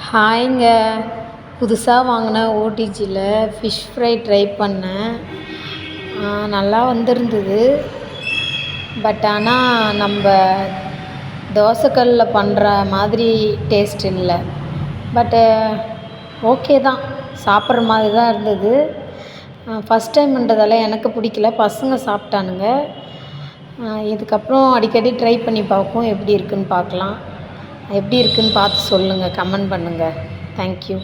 ஹாய்ங்க. புதுசா வாங்கின ஓடிஜியில் fish fry try பண்ணேன். நல்லா வந்திருந்தது. பட் ஆனால் நம்ம தோசைக்கல்லில் பண்ணுற மாதிரி டேஸ்ட் இல்லை. பட்டு ஓகே தான், சாப்பிட்ற மாதிரி தான் இருந்தது. ஃபஸ்ட் டைம்ன்றதால எனக்கு பிடிக்கல, பசங்க சாப்பிட்டானுங்க. இதுக்கப்புறம் அடிக்கடி ட்ரை பண்ணி பார்ப்போம், எப்படி இருக்குதுன்னு பார்க்கலாம். எப்படி இருக்குதுன்னு பார்த்து சொல்லுங்கள், கமெண்ட் பண்ணுங்கள். தேங்க்யூ.